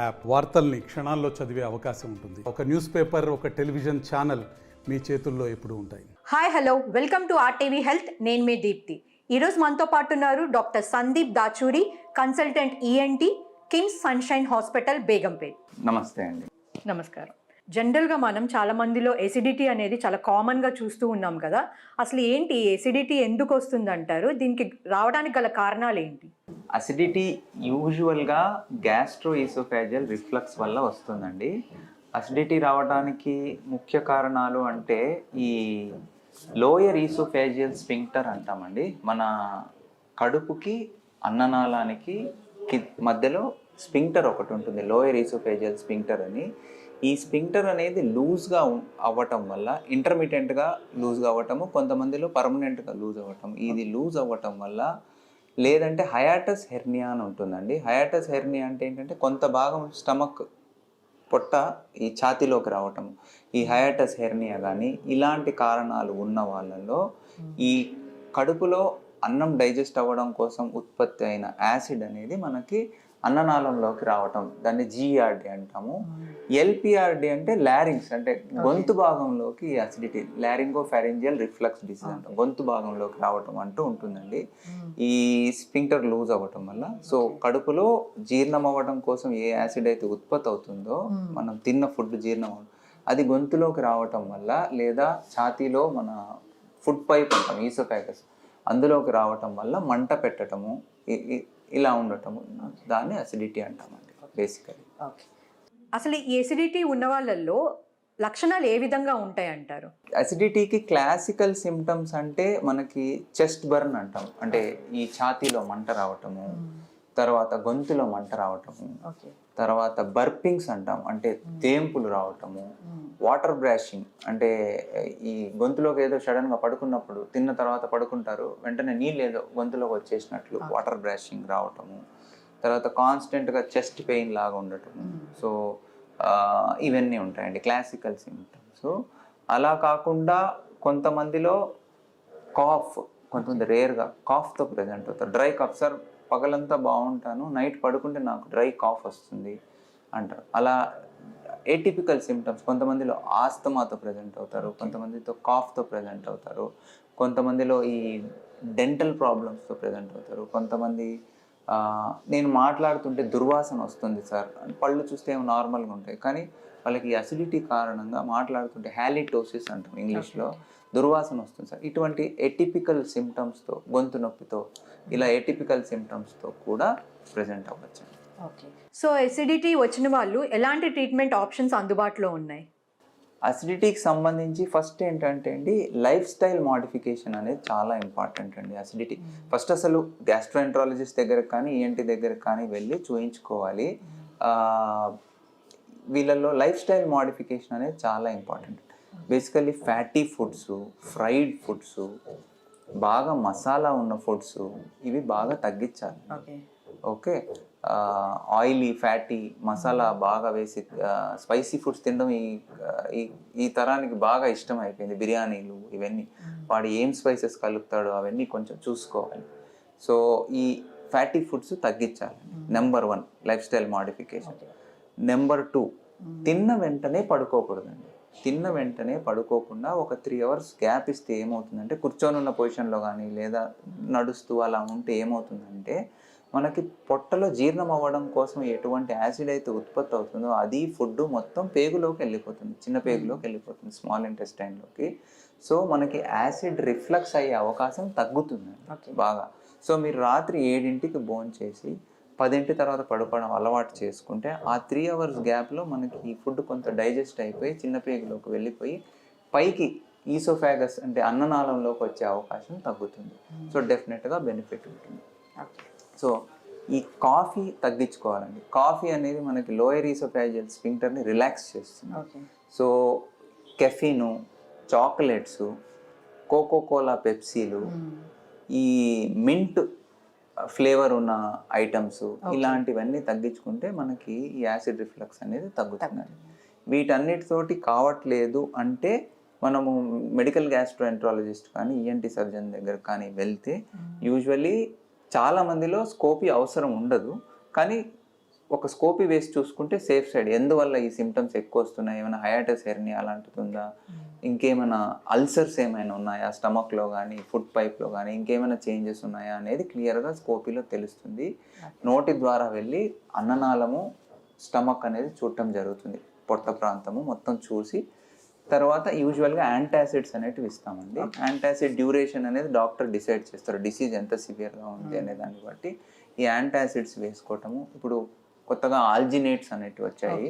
App వార్తల్ని క్షణాల్లో చదివే అవకాశం ఉంటుంది. ఒక న్యూస్ పేపర్, ఒక టెలివిజన్ ఛానల్ మీ చేతుల్లో ఎప్పుడూ ఉంటాయి. Hi hello, welcome to RTV health. నేను మీ దీప్తి. ఈరోజు మనతో పాటు ఉన్నారు doctor Sandeep Dachuri, consultant ENT, KIMS sunshine hospital, Begumpet. నమస్తే అండి. నమస్కారం. జనరల్గా మనం చాలా మందిలో ఎసిడిటీ అనేది చాలా కామన్గా చూస్తూ ఉన్నాం కదా. అసలు ఏంటి ఎసిడిటీ ఎందుకు వస్తుంది అంటారు? దీనికి రావడానికి గల కారణాలు ఏంటి? అసిడిటీ యూజువల్గా గ్యాస్ట్రోఈసోఫేజియల్ రిఫ్లక్స్ వల్ల వస్తుందండి. అసిడిటీ రావడానికి ముఖ్య కారణాలు అంటే ఈ లోయర్ ఈసోఫేజియల్ స్ఫింక్టర్ అంటామండి. మన కడుపుకి అన్ననాళానికి మధ్యలో స్ఫింక్టర్ ఒకటి ఉంటుంది, లోయర్ ఈసోఫేజియల్ స్ఫింక్టర్ అని. ఈ స్ఫింక్టర్ అనేది లూజ్గా అవ్వటం వల్ల, ఇంటర్మీడియట్గా లూజ్గా అవ్వటము, కొంతమందిలో పర్మనెంట్గా లూజ్ అవ్వటం, ఇది లూజ్ అవ్వటం వల్ల, లేదంటే హయాటస్ హెర్నియా అని ఉంటుందండి. హయాటస్ హెర్నియా అంటే ఏంటంటే కొంత భాగం స్టమక్, పొట్ట ఈ ఛాతీలోకి రావటం, ఈ హయాటస్ హెర్నియా కానీ ఇలాంటి కారణాలు ఉన్న వాళ్ళలో ఈ కడుపులో అన్నం డైజెస్ట్ అవ్వడం కోసం ఉత్పత్తి అయిన యాసిడ్ అనేది మనకి అన్ననాళంలోకి రావటం, దాన్ని జిఆర్డి అంటాము. ఎల్పిఆర్డి అంటే లారింగ్స్, అంటే గొంతు భాగంలోకి ఈ acidity, laryngo pharyngeal reflux disease అంటాం, గొంతు భాగంలోకి రావటం అంటూ ఉంటుందండి ఈ స్ఫింక్టర్ లూజ్ అవ్వటం వల్ల. సో కడుపులో జీర్ణం అవ్వడం కోసం ఏ యాసిడ్ అయితే ఉత్పత్తి అవుతుందో, మనం తిన్న ఫుడ్ జీర్ణం అది గొంతులోకి రావటం వల్ల, లేదా ఛాతీలో మన ఫుడ్ పైప్ అంటాం, ఈసోఫాగస్, అందులోకి రావటం వల్ల మంట పెట్టడము, ఇలా ఉండటము, దాన్ని అసిడిటీ అంటామండి బేసికలీ. అసలు ఈ ఎసిడిటీ ఉన్న వాళ్ళల్లో లక్షణాలు ఏ విధంగా ఉంటాయి అంటారు? అసిడిటీకి క్లాసికల్ సిమ్టమ్స్ అంటే మనకి చెస్ట్ బర్న్ అంటాం, అంటే ఈ ఛాతీలో మంట రావటము, తర్వాత గొంతులో మంట రావటము, తర్వాత బర్పింగ్స్ అంటాం, అంటే తేంపులు రావటము, వాటర్ బ్రాషింగ్, అంటే ఈ గొంతులోకి ఏదో సడన్గా పడుకున్నప్పుడు, తిన్న తర్వాత పడుకుంటారు, వెంటనే నీళ్ళు ఏదో గొంతులోకి వచ్చేసినట్లు వాటర్ బ్రాషింగ్ రావటము, తర్వాత కాన్స్టెంట్గా చెస్ట్ పెయిన్ లాగా ఉండటము. సో ఇవన్నీ ఉంటాయండి క్లాసికల్ సిమ్టమ్స్. అలా కాకుండా కొంతమందిలో కాఫ్, కొంతమంది రేర్గా కాఫ్తో ప్రజెంట్ అవుతారు. డ్రై కాఫ్, సార్ పగలంతా బాగుంటాను, నైట్ పడుకుంటే నాకు డ్రై కాఫ్ వస్తుంది అంటారు. అలా ఏటిపికల్ సిమ్టమ్స్, కొంతమందిలో ఆస్తమాతో ప్రజెంట్ అవుతారు, కొంతమందితో కాఫ్తో ప్రజెంట్ అవుతారు, కొంతమందిలో ఈ డెంటల్ ప్రాబ్లమ్స్తో ప్రజెంట్ అవుతారు, కొంతమంది నేను మాట్లాడుతుంటే దుర్వాసన వస్తుంది సార్, పళ్ళు చూస్తే ఏమో నార్మల్గా ఉంటాయి, కానీ వాళ్ళకి అసిడిటీ కారణంగా మాట్లాడుతుంటే హాలిటోసిస్ అంటాం ఇంగ్లీష్లో, దుర్వాసన వస్తుంది సార్. ఇటువంటి ఎటిపికల్ సిమ్టమ్స్తో, గొంతు నొప్పితో, ఇలా ఎటిపికల్ సిమ్టమ్స్తో కూడా ప్రజెంట్ అవ్వచ్చు. సో ఎసిడిటీ వచ్చిన వాళ్ళు ఎలాంటి ట్రీట్మెంట్ ఆప్షన్స్ అందుబాటులో ఉన్నాయి? అసిడిటీకి సంబంధించి ఫస్ట్ ఏంటంటే అండి, లైఫ్ స్టైల్ మోడిఫికేషన్ అనేది చాలా ఇంపార్టెంట్ అండి. అసిడిటీ ఫస్ట్ అసలు గ్యాస్ట్రోఎంట్రాలజిస్ట్ దగ్గరకు కానీ ఈఎన్టీ దగ్గరకు కానీ వెళ్ళి చూయించుకోవాలి. వీళ్ళల్లో లైఫ్ స్టైల్ మోడిఫికేషన్ అనేది చాలా important. Basically fatty foods, fried foods, బాగా మసాలా ఉన్న ఫుడ్స్, ఇవి బాగా తగ్గించాలి. ఓకే, ఆయిలీ, ఫ్యాటీ, మసాలా బాగా వేసి స్పైసీ ఫుడ్స్ తినడం ఈ తరానికి బాగా ఇష్టం అయిపోయింది. బిర్యానీలు ఇవన్నీ, వాడు ఏం స్పైసెస్ కలుపుతాడో అవన్నీ కొంచెం చూసుకోవాలి. సో ఈ ఫ్యాటీ ఫుడ్స్ తగ్గించాలి, number 1 life style modification. Number 2, తిన్న వెంటనే పడుకోకూడదండి. తిన్న వెంటనే పడుకోకుండా ఒక 3 hours గ్యాప్ ఇస్తే ఏమవుతుందంటే, కూర్చొని ఉన్న పొజిషన్లో కానీ లేదా నడుస్తూ అలా ఉంటే ఏమవుతుందంటే, మనకి పొట్టలో జీర్ణం అవ్వడం కోసం ఎటువంటి యాసిడ్ అయితే ఉత్పత్తి అవుతుందో అది ఫుడ్ మొత్తం పేగులోకి వెళ్ళిపోతుంది, చిన్న పేగులోకి వెళ్ళిపోతుంది, స్మాల్ ఇంటెస్టైన్లోకి. సో మనకి యాసిడ్ రిఫ్లక్స్ అయ్యే అవకాశం తగ్గుతుంది బాగా. సో మీరు రాత్రి 7ంటికి భోంచేసి 10ంటి తర్వాత పడుకోవడం అలవాటు చేసుకుంటే, ఆ 3 hours గ్యాప్లో మనకి ఈ ఫుడ్ కొంత డైజెస్ట్ అయిపోయి చిన్న పేగులోకి వెళ్ళిపోయి పైకి ఈసోఫాగస్ అంటే అన్ననాళంలోకి వచ్చే అవకాశం తగ్గుతుంది. సో డెఫినెట్గా బెనిఫిట్ ఉంటుంది. సో ఈ కాఫీ తగ్గించుకోవాలండి. కాఫీ అనేది మనకి లోయర్ ఈసోఫాజియల్ స్ఫింక్టర్ని రిలాక్స్ చేస్తుంది. సో కెఫీను, చాక్లెట్స్, కోకోకోలా, పెప్సీలు, ఈ మింట్ ఫ్లేవర్ ఉన్న ఐటమ్స్, ఇలాంటివన్నీ తగ్గించుకుంటే మనకి ఈ యాసిడ్ రిఫ్లక్స్ అనేది తగ్గుతుందండి. వీటన్నిటితోటి కావట్లేదు అంటే మనము మెడికల్ గ్యాస్ట్రోఎంట్రాలజిస్ట్ కానీ ఈఎన్టీ సర్జన్ దగ్గర కానీ వెళ్తే, యూజువల్లీ చాలా మందిలో స్కోపీ అవసరం ఉండదు, కానీ ఒక స్కోపీ వేసి చూసుకుంటే సేఫ్ సైడ్ ఎందువల్ల ఈ సిమ్టమ్స్ ఎక్కువ వస్తున్నాయి, ఏమైనా హయాటస్ హెర్నియా అలాంటిది ఉందా, ఇంకేమైనా అల్సర్స్ ఏమైనా ఉన్నాయా స్టమక్లో కానీ ఫుడ్ పైప్లో కానీ ఇంకేమైనా చేంజెస్ ఉన్నాయా అనేది క్లియర్గా స్కోపీలో తెలుస్తుంది. నోటి ద్వారా వెళ్ళి అన్ననాళము స్టమక్ అనేది చూడటం జరుగుతుంది, పొట్ట ప్రాంతము మొత్తం చూసి తర్వాత యూజువల్గా యాంటాసిడ్స్ అనేటివి ఇస్తామండి. యాంటాసిడ్ డ్యూరేషన్ అనేది డాక్టర్ డిసైడ్ చేస్తారు డిసీజ్ ఎంత సివియర్గా ఉంది అనే దాన్ని బట్టి ఈ యాంటాసిడ్స్ వేసుకోవటము. ఇప్పుడు కొత్తగా ఆల్జినేట్స్ అనేటివి వచ్చాయి.